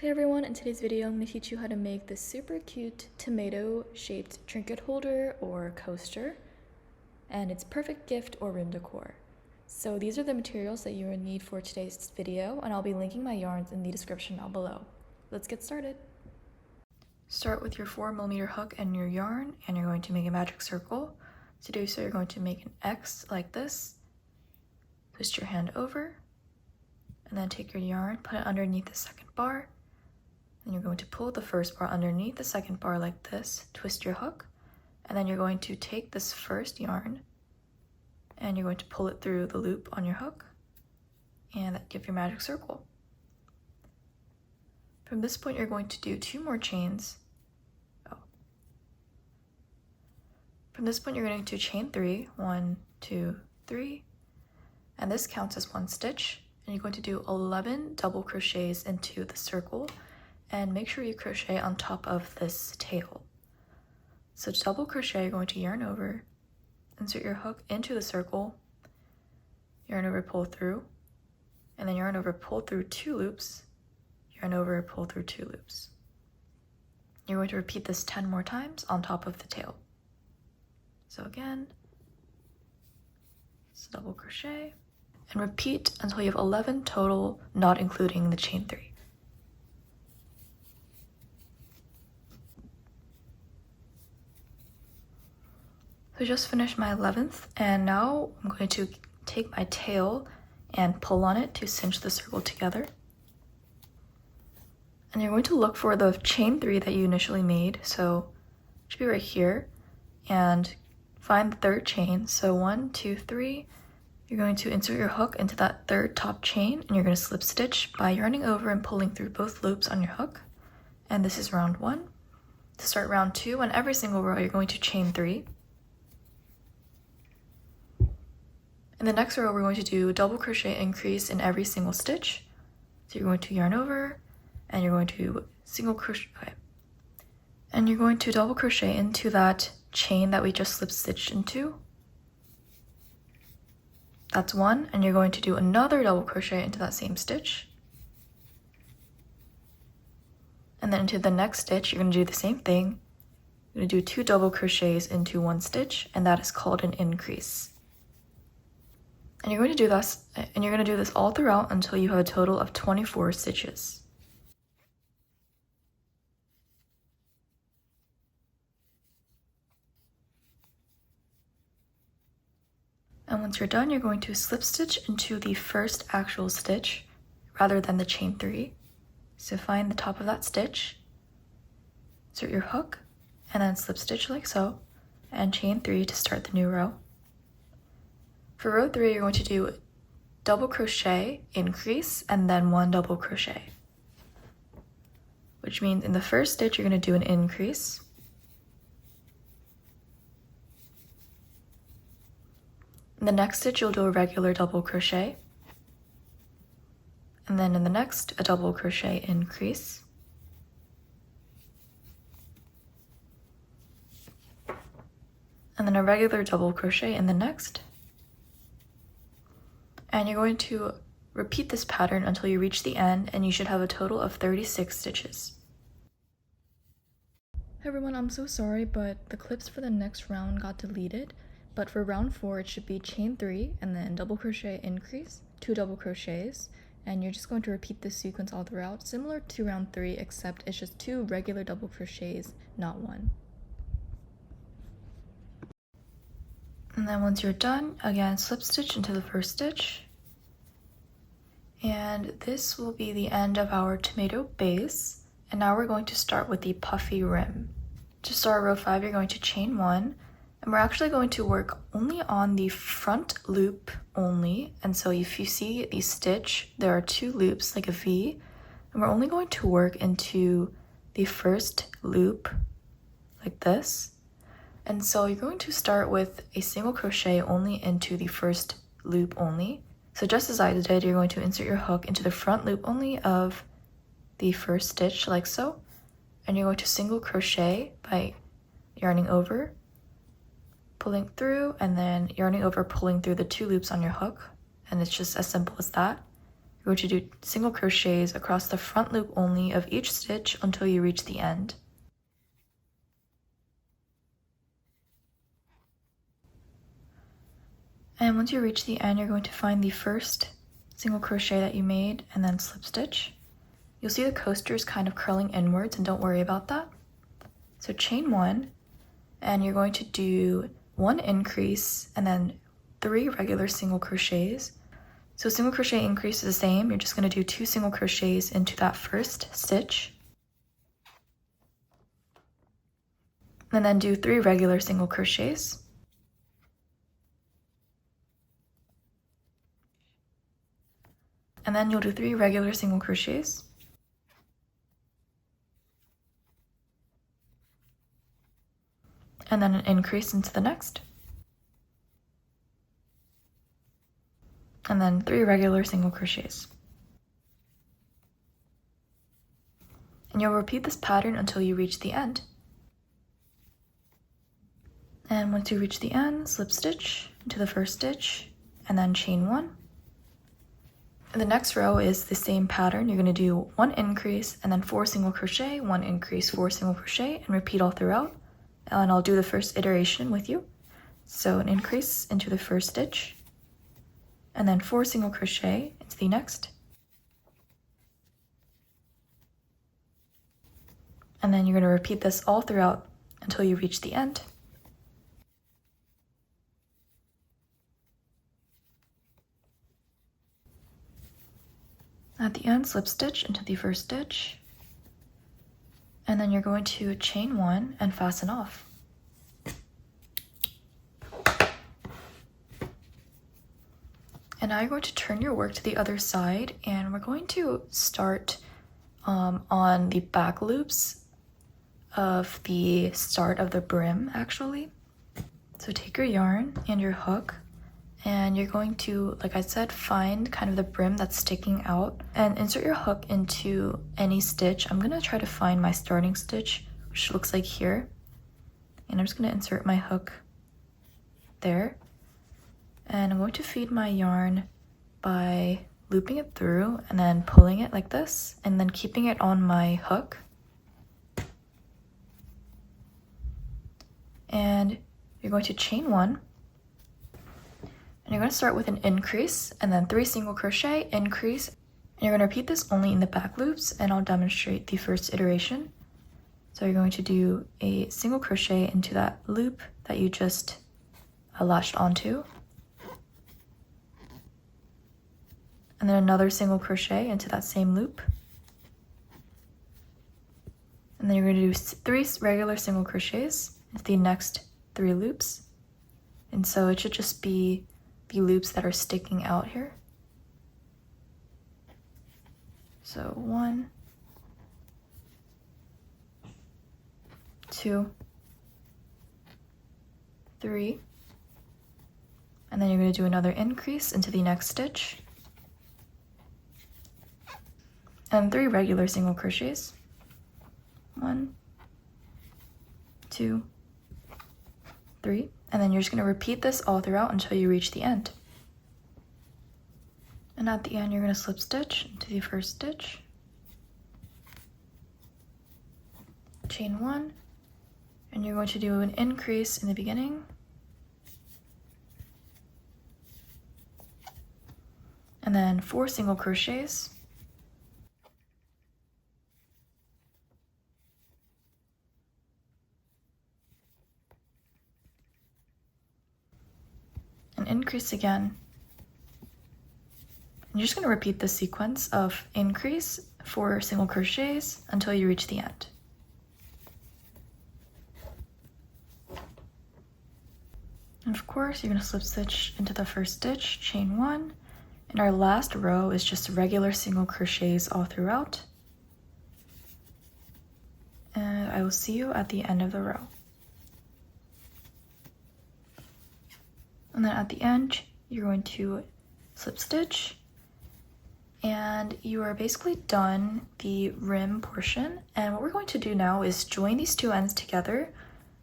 Hey everyone, in today's video I'm going to teach you how to make this super cute tomato shaped trinket holder or coaster, and it's perfect gift or room decor. So these are the materials that you will need for today's video, and I'll be linking my yarns in the description down below. Let's get started. Start with your 4mm hook and your yarn, and you're going to make a magic circle. To do so, you're going to make an X like this, twist your hand over, and then take your yarn, put it underneath the second bar. Then you're going to pull the first bar underneath the second bar like this, twist your hook, and then you're going to take this first yarn and you're going to pull it through the loop on your hook and give your magic circle. From this point, you're going to do 2 more chains. From this point, you're going to chain 3, 1, 2, 3, and this counts as 1 stitch, and you're going to do 11 double crochets into the circle. And make sure you crochet on top of this tail. So to double crochet, you're going to yarn over, insert your hook into the circle, yarn over, pull through, and then yarn over, pull through 2 loops, yarn over, pull through 2 loops. You're going to repeat this 10 more times on top of the tail. So again, it's double crochet, and repeat until you have 11 total, not including the chain 3. So I just finished my 11th, and now I'm going to take my tail and pull on it to cinch the circle together. And you're going to look for the chain 3 that you initially made, so it should be right here, and find the 3rd chain. So 1, 2, 3, you're going to insert your hook into that 3rd top chain, and you're going to slip stitch by yarning over and pulling through both loops on your hook. And this is round 1. To start round 2, on every single row, you're going to chain 3. In the next row, we're going to do double crochet increase in every single stitch. So you're going to yarn over, and you're going to single crochet, and you're going to double crochet into that chain that we just slip stitched into. That's 1, and you're going to do another double crochet into that same stitch. And then into the next stitch, you're going to do the same thing. You're going to do 2 double crochets into 1 stitch, and that is called an increase. And you're going to do this all throughout until you have a total of 24 stitches. And once you're done, you're going to slip stitch into the first actual stitch rather than the chain 3. So find the top of that stitch, insert your hook, and then slip stitch like so, and chain 3 to start the new row. For row 3, you're going to do double crochet, increase, and then 1 double crochet. Which means in the first stitch, you're going to do an increase. In the next stitch, you'll do a regular double crochet. And then in the next, a double crochet increase. And then a regular double crochet in the next. And you're going to repeat this pattern until you reach the end, and you should have a total of 36 stitches. Hey everyone, I'm so sorry, but the clips for the next round got deleted. But for round 4, it should be chain 3 and then double crochet increase, 2 double crochets, and you're just going to repeat this sequence all throughout, similar to round 3, except it's just 2 regular double crochets, not 1. And then once you're done, again, slip stitch into the first stitch. And this will be the end of our tomato base. And now we're going to start with the puffy rim. To start row 5, you're going to chain 1. And we're actually going to work only on the front loop only. And so if you see the stitch, there are 2 loops like a V. And we're only going to work into the first loop like this. And so you're going to start with a single crochet only into the first loop only. So just as I did, you're going to insert your hook into the front loop only of the first stitch like so. And you're going to single crochet by yarning over, pulling through, and then yarning over, pulling through the 2 loops on your hook. And it's just as simple as that. You're going to do single crochets across the front loop only of each stitch until you reach the end. And once you reach the end, you're going to find the first single crochet that you made and then slip stitch. You'll see the coasters kind of curling inwards, and don't worry about that. So chain 1, and you're going to do 1 increase and then 3 regular single crochets. So single crochet increase is the same. You're just going to do 2 single crochets into that first stitch. And then do 3 regular single crochets. And then you'll do 3 regular single crochets. And then an increase into the next. And then 3 regular single crochets. And you'll repeat this pattern until you reach the end. And once you reach the end, slip stitch into the first stitch and then chain 1. The next row is the same pattern. You're going to do 1 increase and then 4 single crochet, 1 increase, 4 single crochet, and repeat all throughout. And I'll do the first iteration with you. So an increase into the first stitch, and then 4 single crochet into the next. And then you're going to repeat this all throughout until you reach the end. At the end, slip stitch into the first stitch, and then you're going to chain 1 and fasten off. And now you're going to turn your work to the other side, and we're going to start on the back loops of the start of the brim, actually. So take your yarn and your hook, and you're going to, like I said, find kind of the brim that's sticking out and insert your hook into any stitch. I'm going to try to find my starting stitch, which looks like here. And I'm just going to insert my hook there. And I'm going to feed my yarn by looping it through and then pulling it like this and then keeping it on my hook. And you're going to chain 1. And you're going to start with an increase and then 3 single crochet, increase, and you're going to repeat this only in the back loops, and I'll demonstrate the first iteration. So you're going to do a single crochet into that loop that you just latched onto, and then another single crochet into that same loop, and then you're going to do 3 regular single crochets into the next 3 loops, and so it should just be the loops that are sticking out here. So 1, 2, 3, and then you're going to do another increase into the next stitch, and 3 regular single crochets. 1, 2, 3. And then you're just going to repeat this all throughout until you reach the end. And at the end, you're going to slip stitch into the first stitch, chain 1, and you're going to do an increase in the beginning, and then 4 single crochets, and increase again. And you're just going to repeat this sequence of increase, 4 single crochets until you reach the end. And of course, you're going to slip stitch into the first stitch, chain 1, and our last row is just regular single crochets all throughout. And I will see you at the end of the row. And then at the end, you're going to slip stitch, and you are basically done the rim portion. And what we're going to do now is join these 2 ends together,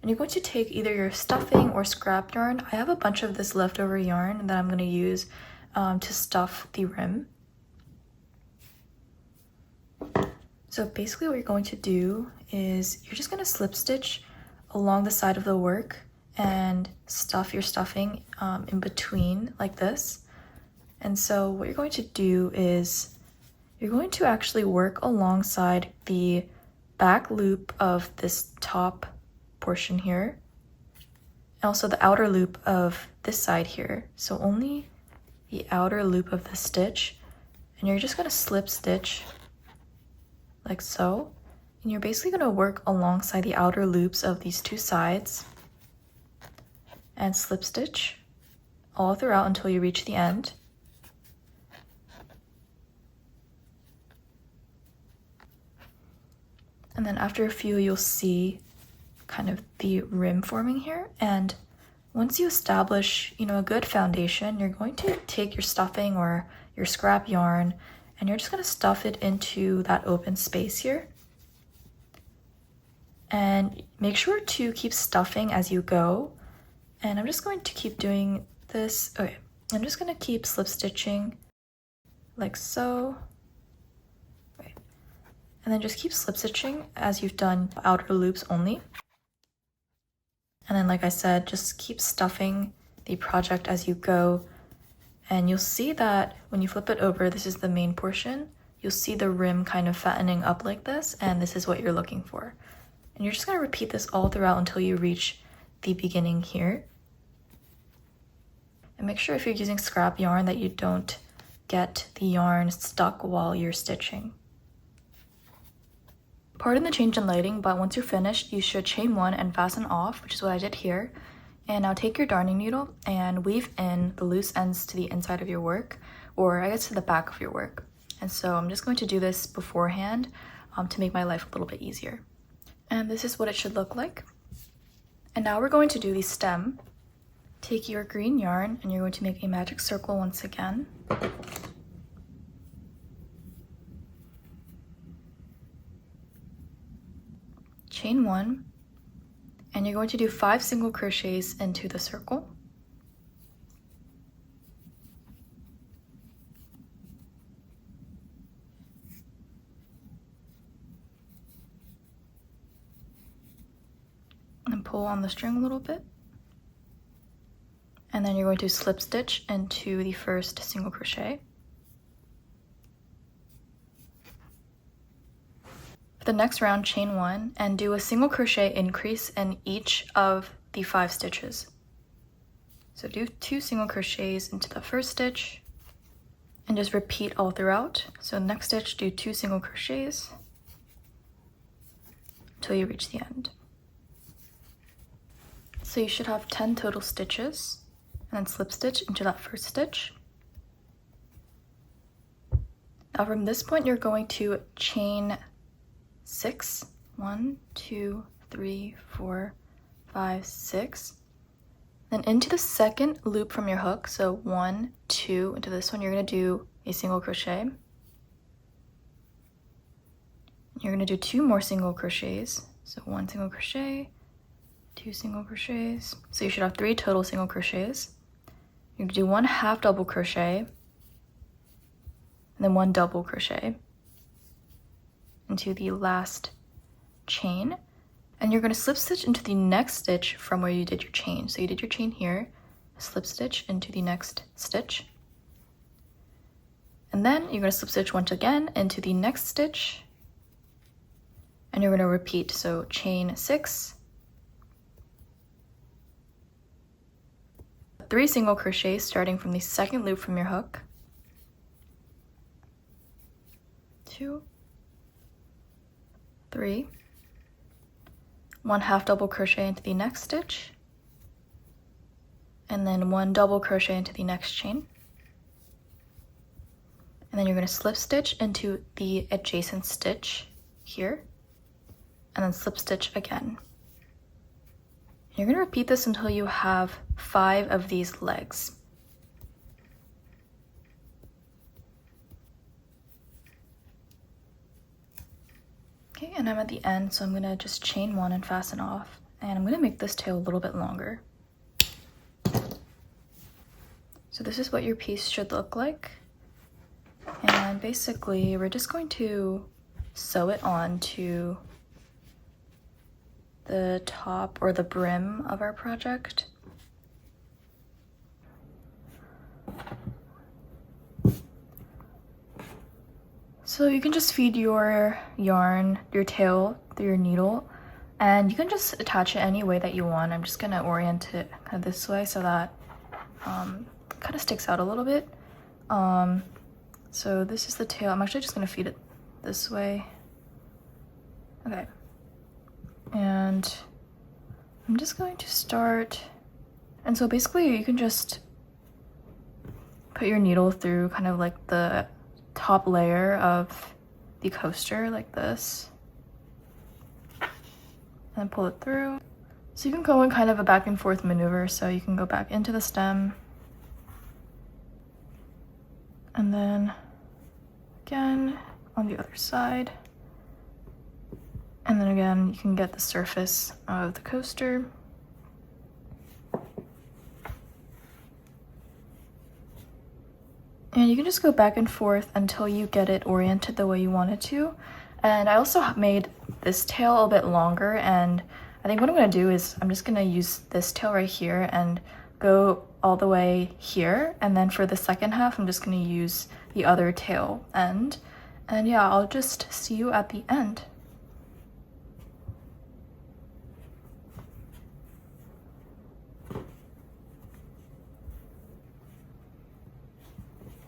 and you're going to take either your stuffing or scrap yarn. I have a bunch of this leftover yarn that I'm going to use to stuff the rim. So basically what you're going to do is you're just going to slip stitch along the side of the work and stuff your stuffing in between like this. And so what you're going to do is you're going to actually work alongside the back loop of this top portion here, and also the outer loop of this side here. So only the outer loop of the stitch, and you're just going to slip stitch like so, and you're basically going to work alongside the outer loops of these two sides and slip stitch all throughout until you reach the end. And then after a few, you'll see kind of the rim forming here. And once you establish, a good foundation, you're going to take your stuffing or your scrap yarn and you're just going to stuff it into that open space here. And make sure to keep stuffing as you go. And I'm just going to keep doing this. Okay, I'm just going to keep slip stitching like so. Okay. And then just keep slip stitching as you've done outer loops only. And then, like I said, just keep stuffing the project as you go. And you'll see that when you flip it over, this is the main portion. You'll see the rim kind of fattening up like this, and this is what you're looking for. And you're just going to repeat this all throughout until you reach the beginning here. And make sure if you're using scrap yarn that you don't get the yarn stuck while you're stitching. Pardon the change in lighting, but once you're finished, you should chain one and fasten off, which is what I did here. And now take your darning needle and weave in the loose ends to the inside of your work, or I guess to the back of your work. And so I'm just going to do this beforehand to make my life a little bit easier. And this is what it should look like. And now we're going to do the stem. Take your green yarn and you're going to make a magic circle once again. Chain one, and you're going to do 5 single crochets into the circle. And pull on the string a little bit. And then you're going to slip stitch into the first single crochet. For the next round, chain one and do a single crochet increase in each of the 5 stitches. So do 2 single crochets into the first stitch and just repeat all throughout. So next stitch, do 2 single crochets until you reach the end. So you should have 10 total stitches, and then slip stitch into that first stitch. Now from this point, you're going to chain 6. 1, 2, 3, 4, 5, 6. Then into the second loop from your hook, so 1, 2, into this one, you're going to do a single crochet. You're going to do 2 more single crochets, so 1 single crochet, 2 single crochets. So you should have 3 total single crochets. You're going to do 1 half double crochet, and then 1 double crochet into the last chain. And you're going to slip stitch into the next stitch from where you did your chain. So you did your chain here, slip stitch into the next stitch. And then you're going to slip stitch once again into the next stitch. And you're going to repeat. So chain 6, 3 single crochets starting from the second loop from your hook. 2, 3, 1 half double crochet into the next stitch, and then 1 double crochet into the next chain. And then you're going to slip stitch into the adjacent stitch here, and then slip stitch again. You're going to repeat this until you have 5 of these legs. Okay, and I'm at the end, so I'm going to just chain 1 and fasten off. And I'm going to make this tail a little bit longer. So this is what your piece should look like. And basically, we're just going to sew it on to the top or the brim of our project. So you can just feed your yarn, your tail, through your needle, and you can just attach it any way that you want. I'm just gonna orient it kind of this way so that it kind of sticks out a little bit. So this is the tail. I'm actually just gonna feed it this way. Okay. And I'm just going to start, and so basically you can just put your needle through kind of like the top layer of the coaster like this, and then pull it through. So you can go in kind of a back and forth maneuver, so you can go back into the stem, and then again on the other side. And then again, you can get the surface of the coaster. And you can just go back and forth until you get it oriented the way you want it to. And I also made this tail a bit longer, and I think what I'm gonna do is I'm just gonna use this tail right here and go all the way here. And then for the second half, I'm just gonna use the other tail end. And yeah, I'll just see you at the end.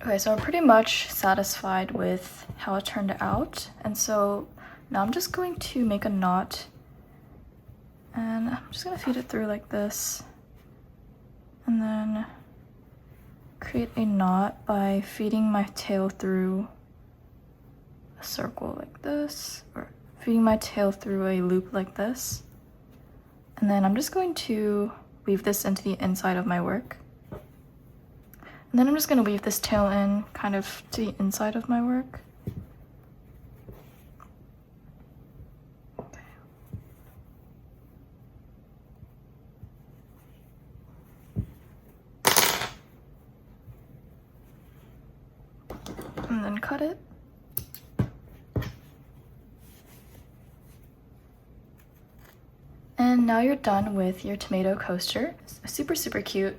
Okay, so I'm pretty much satisfied with how it turned out. And so now I'm just going to make a knot, and I'm just gonna feed it through like this, and then create a knot by feeding my tail through a circle like this, or feeding my tail through a loop like this. And then I'm just going to weave this into the inside of my work. And then I'm just going to weave this tail in kind of to the inside of my work. Okay. And then cut it. And now you're done with your tomato coaster. It's super, super cute.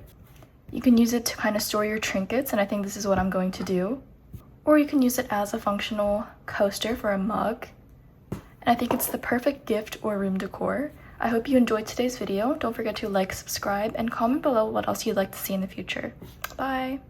You can use it to kind of store your trinkets, and I think this is what I'm going to do. Or you can use it as a functional coaster for a mug. And I think it's the perfect gift or room decor. I hope you enjoyed today's video. Don't forget to like, subscribe, and comment below what else you'd like to see in the future. Bye!